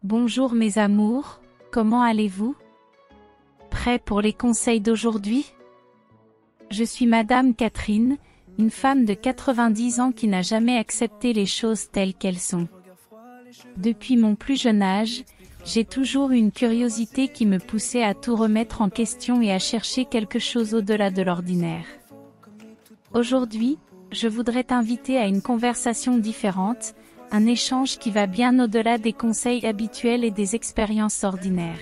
Bonjour mes amours, comment allez-vous? Prêts pour les conseils d'aujourd'hui? Je suis Madame Catherine, une femme de 90 ans qui n'a jamais accepté les choses telles qu'elles sont. Depuis mon plus jeune âge, j'ai toujours eu une curiosité qui me poussait à tout remettre en question et à chercher quelque chose au-delà de l'ordinaire. Aujourd'hui, je voudrais t'inviter à une conversation différente, un échange qui va bien au-delà des conseils habituels et des expériences ordinaires.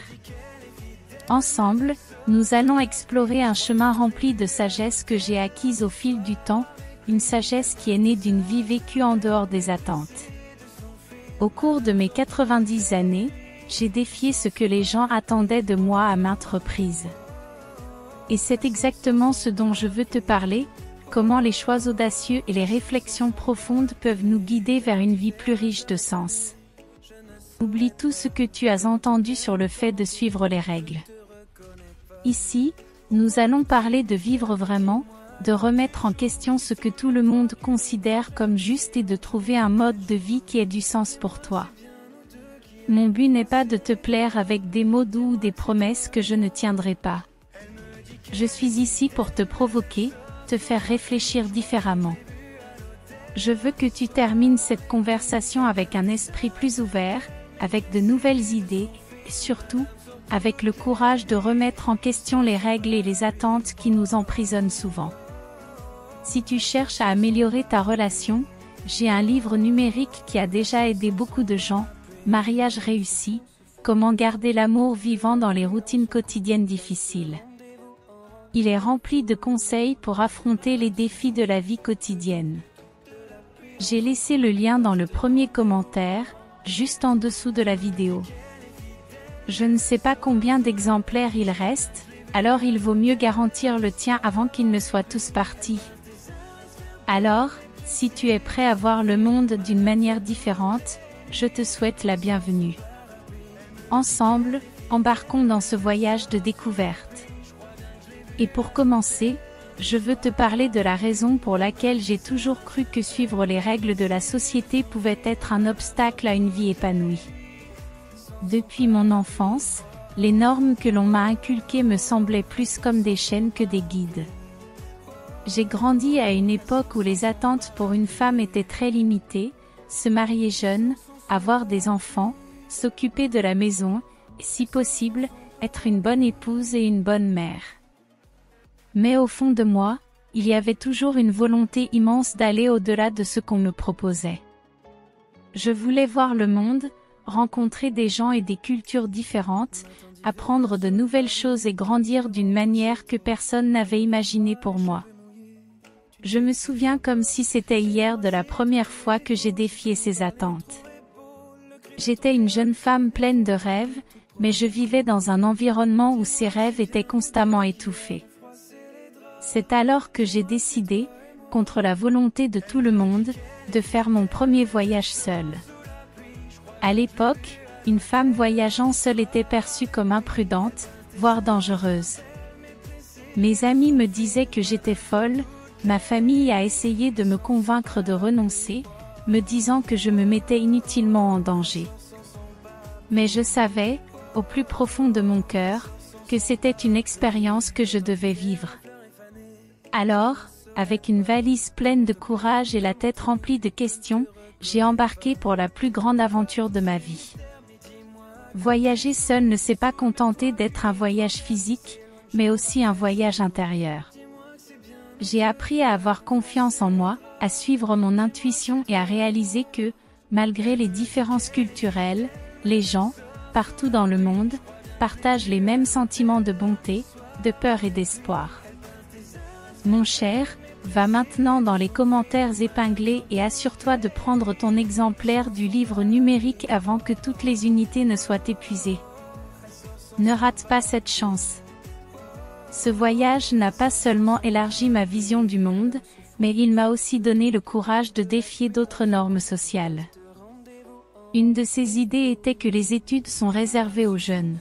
Ensemble, nous allons explorer un chemin rempli de sagesse que j'ai acquise au fil du temps, une sagesse qui est née d'une vie vécue en dehors des attentes. Au cours de mes 90 années, j'ai défié ce que les gens attendaient de moi à maintes reprises. Et c'est exactement ce dont je veux te parler, comment les choix audacieux et les réflexions profondes peuvent nous guider vers une vie plus riche de sens. Oublie tout ce que tu as entendu sur le fait de suivre les règles. Ici, nous allons parler de vivre vraiment, de remettre en question ce que tout le monde considère comme juste et de trouver un mode de vie qui ait du sens pour toi. Mon but n'est pas de te plaire avec des mots doux ou des promesses que je ne tiendrai pas. Je suis ici pour te provoquer, te faire réfléchir différemment. Je veux que tu termines cette conversation avec un esprit plus ouvert, avec de nouvelles idées, et surtout, avec le courage de remettre en question les règles et les attentes qui nous emprisonnent souvent. Si tu cherches à améliorer ta relation, j'ai un livre numérique qui a déjà aidé beaucoup de gens, Mariage réussi, comment garder l'amour vivant dans les routines quotidiennes difficiles. Il est rempli de conseils pour affronter les défis de la vie quotidienne. J'ai laissé le lien dans le premier commentaire, juste en dessous de la vidéo. Je ne sais pas combien d'exemplaires il reste, alors il vaut mieux garantir le tien avant qu'ils ne soient tous partis. Alors, si tu es prêt à voir le monde d'une manière différente, je te souhaite la bienvenue. Ensemble, embarquons dans ce voyage de découverte. Et pour commencer, je veux te parler de la raison pour laquelle j'ai toujours cru que suivre les règles de la société pouvait être un obstacle à une vie épanouie. Depuis mon enfance, les normes que l'on m'a inculquées me semblaient plus comme des chaînes que des guides. J'ai grandi à une époque où les attentes pour une femme étaient très limitées, se marier jeune, avoir des enfants, s'occuper de la maison, et si possible, être une bonne épouse et une bonne mère. Mais au fond de moi, il y avait toujours une volonté immense d'aller au-delà de ce qu'on me proposait. Je voulais voir le monde, rencontrer des gens et des cultures différentes, apprendre de nouvelles choses et grandir d'une manière que personne n'avait imaginée pour moi. Je me souviens comme si c'était hier de la première fois que j'ai défié ces attentes. J'étais une jeune femme pleine de rêves, mais je vivais dans un environnement où ces rêves étaient constamment étouffés. C'est alors que j'ai décidé, contre la volonté de tout le monde, de faire mon premier voyage seule. À l'époque, une femme voyageant seule était perçue comme imprudente, voire dangereuse. Mes amis me disaient que j'étais folle, ma famille a essayé de me convaincre de renoncer, me disant que je me mettais inutilement en danger. Mais je savais, au plus profond de mon cœur, que c'était une expérience que je devais vivre. Alors, avec une valise pleine de courage et la tête remplie de questions, j'ai embarqué pour la plus grande aventure de ma vie. Voyager seul ne s'est pas contenté d'être un voyage physique, mais aussi un voyage intérieur. J'ai appris à avoir confiance en moi, à suivre mon intuition et à réaliser que, malgré les différences culturelles, les gens, partout dans le monde, partagent les mêmes sentiments de bonté, de peur et d'espoir. Mon cher, va maintenant dans les commentaires épinglés et assure-toi de prendre ton exemplaire du livre numérique avant que toutes les unités ne soient épuisées. Ne rate pas cette chance. Ce voyage n'a pas seulement élargi ma vision du monde, mais il m'a aussi donné le courage de défier d'autres normes sociales. Une de ces idées était que les études sont réservées aux jeunes.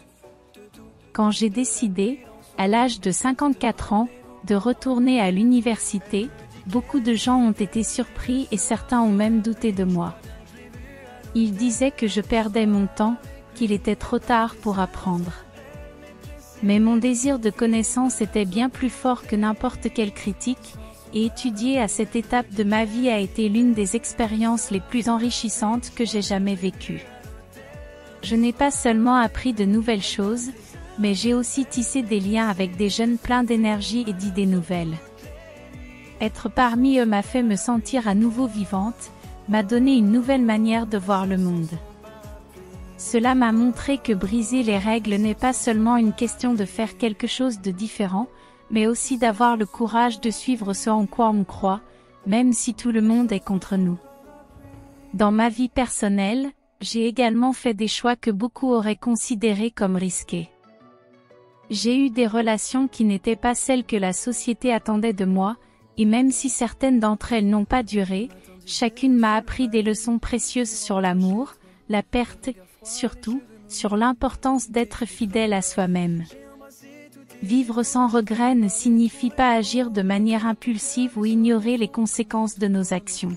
Quand j'ai décidé, à l'âge de 54 ans, de retourner à l'université, beaucoup de gens ont été surpris et certains ont même douté de moi. Ils disaient que je perdais mon temps, qu'il était trop tard pour apprendre. Mais mon désir de connaissance était bien plus fort que n'importe quelle critique, et étudier à cette étape de ma vie a été l'une des expériences les plus enrichissantes que j'ai jamais vécues. Je n'ai pas seulement appris de nouvelles choses, mais j'ai aussi tissé des liens avec des jeunes pleins d'énergie et d'idées nouvelles. Être parmi eux m'a fait me sentir à nouveau vivante, m'a donné une nouvelle manière de voir le monde. Cela m'a montré que briser les règles n'est pas seulement une question de faire quelque chose de différent, mais aussi d'avoir le courage de suivre ce en quoi on croit, même si tout le monde est contre nous. Dans ma vie personnelle, j'ai également fait des choix que beaucoup auraient considérés comme risqués. J'ai eu des relations qui n'étaient pas celles que la société attendait de moi, et même si certaines d'entre elles n'ont pas duré, chacune m'a appris des leçons précieuses sur l'amour, la perte, surtout, sur l'importance d'être fidèle à soi-même. Vivre sans regret ne signifie pas agir de manière impulsive ou ignorer les conséquences de nos actions.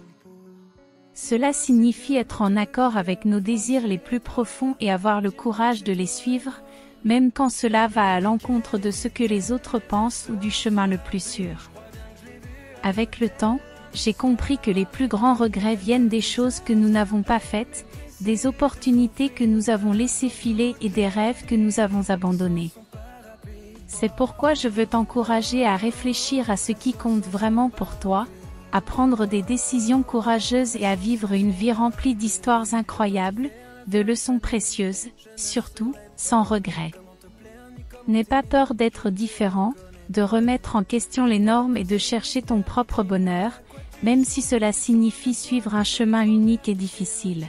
Cela signifie être en accord avec nos désirs les plus profonds et avoir le courage de les suivre, même quand cela va à l'encontre de ce que les autres pensent ou du chemin le plus sûr. Avec le temps, j'ai compris que les plus grands regrets viennent des choses que nous n'avons pas faites, des opportunités que nous avons laissées filer et des rêves que nous avons abandonnés. C'est pourquoi je veux t'encourager à réfléchir à ce qui compte vraiment pour toi, à prendre des décisions courageuses et à vivre une vie remplie d'histoires incroyables, de leçons précieuses, surtout, sans regret. N'aie pas peur d'être différent, de remettre en question les normes et de chercher ton propre bonheur, même si cela signifie suivre un chemin unique et difficile.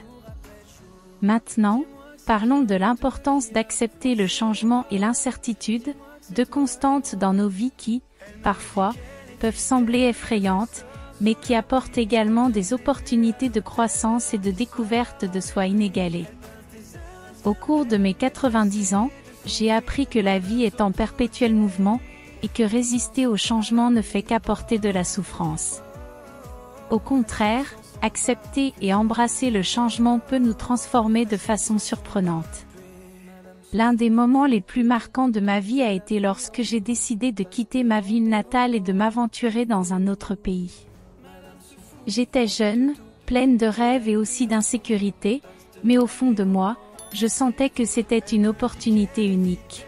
Maintenant, parlons de l'importance d'accepter le changement et l'incertitude, deux constantes dans nos vies qui, parfois, peuvent sembler effrayantes, mais qui apportent également des opportunités de croissance et de découverte de soi inégalées. Au cours de mes 90 ans, j'ai appris que la vie est en perpétuel mouvement, et que résister au changement ne fait qu'apporter de la souffrance. Au contraire, accepter et embrasser le changement peut nous transformer de façon surprenante. L'un des moments les plus marquants de ma vie a été lorsque j'ai décidé de quitter ma ville natale et de m'aventurer dans un autre pays. J'étais jeune, pleine de rêves et aussi d'insécurité, mais au fond de moi, je sentais que c'était une opportunité unique.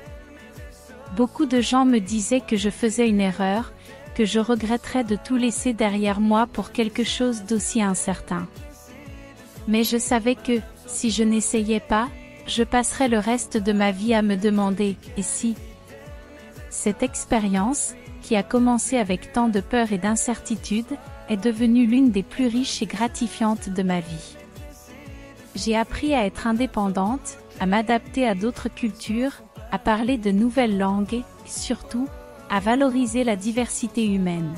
Beaucoup de gens me disaient que je faisais une erreur, que je regretterais de tout laisser derrière moi pour quelque chose d'aussi incertain. Mais je savais que, si je n'essayais pas, je passerais le reste de ma vie à me demander « et si ?» Cette expérience, qui a commencé avec tant de peur et d'incertitude, est devenue l'une des plus riches et gratifiantes de ma vie. J'ai appris à être indépendante, à m'adapter à d'autres cultures, à parler de nouvelles langues et, surtout, à valoriser la diversité humaine.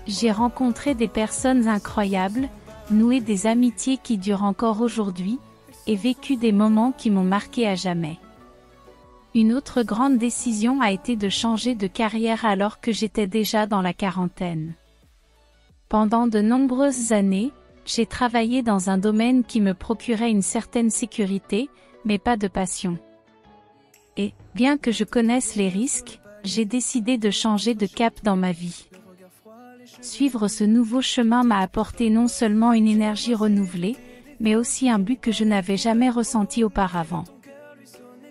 J'ai rencontré des personnes incroyables, noué des amitiés qui durent encore aujourd'hui, et vécu des moments qui m'ont marqué à jamais. Une autre grande décision a été de changer de carrière alors que j'étais déjà dans la quarantaine. Pendant de nombreuses années, j'ai travaillé dans un domaine qui me procurait une certaine sécurité, mais pas de passion. Et, bien que je connaisse les risques, j'ai décidé de changer de cap dans ma vie. Suivre ce nouveau chemin m'a apporté non seulement une énergie renouvelée, mais aussi un but que je n'avais jamais ressenti auparavant.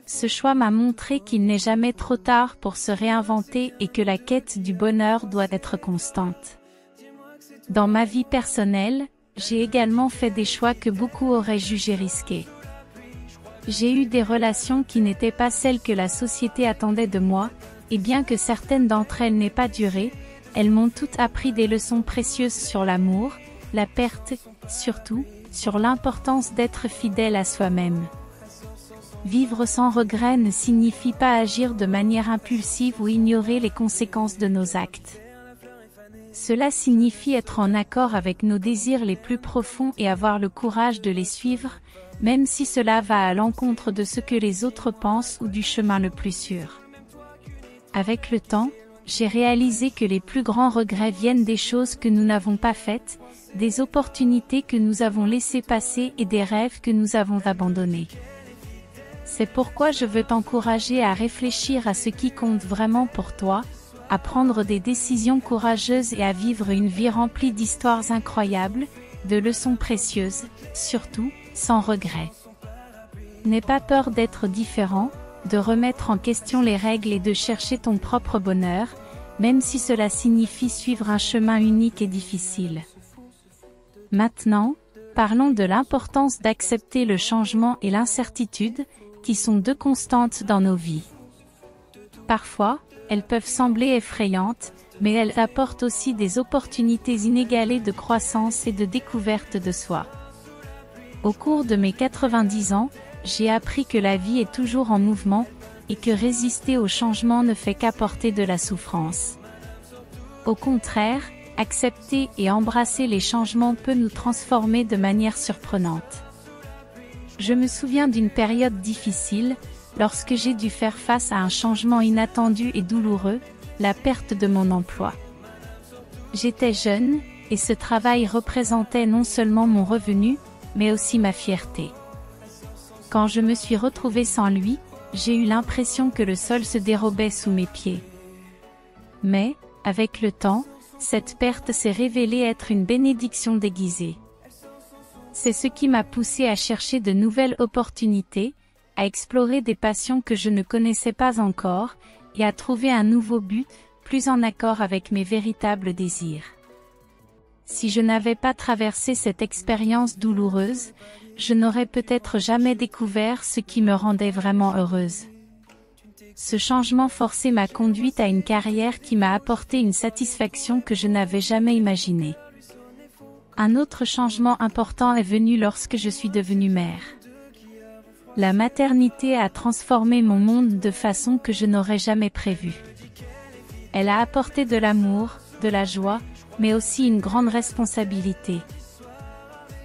Ce choix m'a montré qu'il n'est jamais trop tard pour se réinventer et que la quête du bonheur doit être constante. Dans ma vie personnelle, j'ai également fait des choix que beaucoup auraient jugés risqués. J'ai eu des relations qui n'étaient pas celles que la société attendait de moi, et bien que certaines d'entre elles n'aient pas duré, elles m'ont toutes appris des leçons précieuses sur l'amour, la perte, surtout, sur l'importance d'être fidèle à soi-même. Vivre sans regret ne signifie pas agir de manière impulsive ou ignorer les conséquences de nos actes. Cela signifie être en accord avec nos désirs les plus profonds et avoir le courage de les suivre, même si cela va à l'encontre de ce que les autres pensent ou du chemin le plus sûr. Avec le temps, j'ai réalisé que les plus grands regrets viennent des choses que nous n'avons pas faites, des opportunités que nous avons laissées passer et des rêves que nous avons abandonnés. C'est pourquoi je veux t'encourager à réfléchir à ce qui compte vraiment pour toi, à prendre des décisions courageuses et à vivre une vie remplie d'histoires incroyables, de leçons précieuses, surtout, sans regret. N'aie pas peur d'être différent, de remettre en question les règles et de chercher ton propre bonheur, même si cela signifie suivre un chemin unique et difficile. Maintenant, parlons de l'importance d'accepter le changement et l'incertitude, qui sont deux constantes dans nos vies. Parfois, elles peuvent sembler effrayantes, mais elles apportent aussi des opportunités inégalées de croissance et de découverte de soi. Au cours de mes 90 ans, j'ai appris que la vie est toujours en mouvement, et que résister au changement ne fait qu'apporter de la souffrance. Au contraire, accepter et embrasser les changements peut nous transformer de manière surprenante. Je me souviens d'une période difficile, lorsque j'ai dû faire face à un changement inattendu et douloureux, la perte de mon emploi. J'étais jeune, et ce travail représentait non seulement mon revenu, mais aussi ma fierté. Quand je me suis retrouvée sans lui, j'ai eu l'impression que le sol se dérobait sous mes pieds. Mais, avec le temps, cette perte s'est révélée être une bénédiction déguisée. C'est ce qui m'a poussée à chercher de nouvelles opportunités, à explorer des passions que je ne connaissais pas encore, et à trouver un nouveau but, plus en accord avec mes véritables désirs. Si je n'avais pas traversé cette expérience douloureuse, je n'aurais peut-être jamais découvert ce qui me rendait vraiment heureuse. Ce changement forcé m'a conduite à une carrière qui m'a apporté une satisfaction que je n'avais jamais imaginée. Un autre changement important est venu lorsque je suis devenue mère. La maternité a transformé mon monde de façon que je n'aurais jamais prévue. Elle a apporté de l'amour, de la joie, mais aussi une grande responsabilité.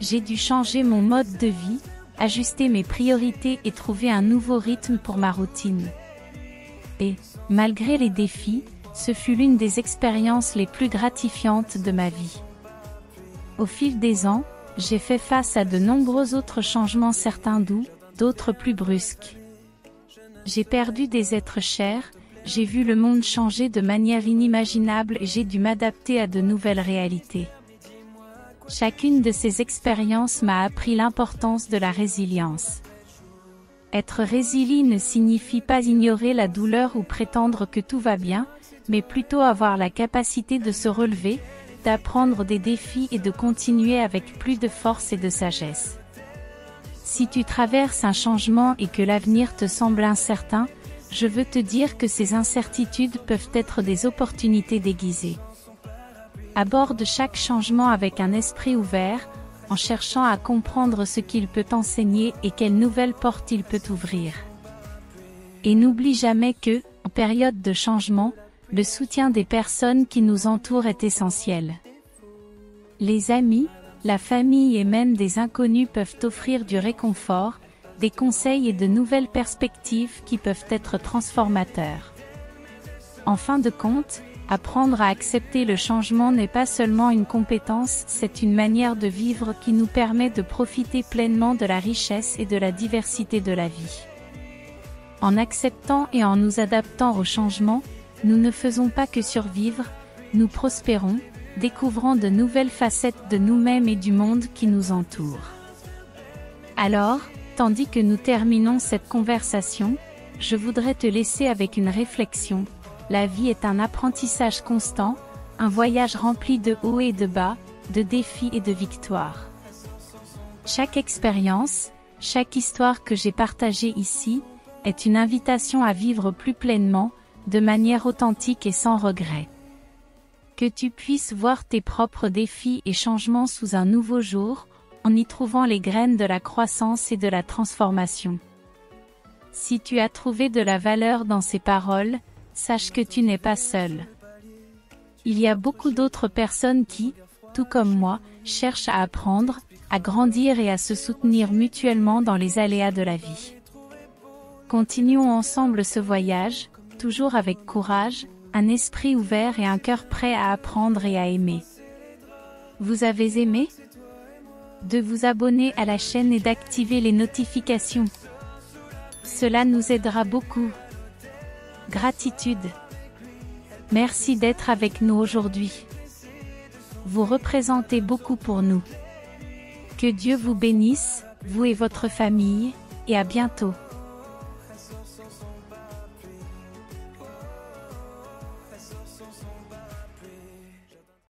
J'ai dû changer mon mode de vie, ajuster mes priorités et trouver un nouveau rythme pour ma routine. Et, malgré les défis, ce fut l'une des expériences les plus gratifiantes de ma vie. Au fil des ans, j'ai fait face à de nombreux autres changements, certains doux, d'autres plus brusques. J'ai perdu des êtres chers, j'ai vu le monde changer de manière inimaginable et j'ai dû m'adapter à de nouvelles réalités. Chacune de ces expériences m'a appris l'importance de la résilience. Être résilient ne signifie pas ignorer la douleur ou prétendre que tout va bien, mais plutôt avoir la capacité de se relever, d'apprendre des défis et de continuer avec plus de force et de sagesse. Si tu traverses un changement et que l'avenir te semble incertain, je veux te dire que ces incertitudes peuvent être des opportunités déguisées. Aborde chaque changement avec un esprit ouvert, en cherchant à comprendre ce qu'il peut t'enseigner et quelles nouvelles portes il peut ouvrir. Et n'oublie jamais que, en période de changement, le soutien des personnes qui nous entourent est essentiel. Les amis, la famille et même des inconnus peuvent offrir du réconfort, des conseils et de nouvelles perspectives qui peuvent être transformateurs. En fin de compte, apprendre à accepter le changement n'est pas seulement une compétence, c'est une manière de vivre qui nous permet de profiter pleinement de la richesse et de la diversité de la vie. En acceptant et en nous adaptant au changement, nous ne faisons pas que survivre, nous prospérons, découvrant de nouvelles facettes de nous-mêmes et du monde qui nous entoure. Alors, tandis que nous terminons cette conversation, je voudrais te laisser avec une réflexion. La vie est un apprentissage constant, un voyage rempli de hauts et de bas, de défis et de victoires. Chaque expérience, chaque histoire que j'ai partagée ici, est une invitation à vivre plus pleinement, de manière authentique et sans regret. Que tu puisses voir tes propres défis et changements sous un nouveau jour, en y trouvant les graines de la croissance et de la transformation. Si tu as trouvé de la valeur dans ces paroles, sache que tu n'es pas seul. Il y a beaucoup d'autres personnes qui, tout comme moi, cherchent à apprendre, à grandir et à se soutenir mutuellement dans les aléas de la vie. Continuons ensemble ce voyage, toujours avec courage, un esprit ouvert et un cœur prêt à apprendre et à aimer. Vous avez aimé? De vous abonner à la chaîne et d'activer les notifications. Cela nous aidera beaucoup. Gratitude. Merci d'être avec nous aujourd'hui. Vous représentez beaucoup pour nous. Que Dieu vous bénisse, vous et votre famille, et à bientôt.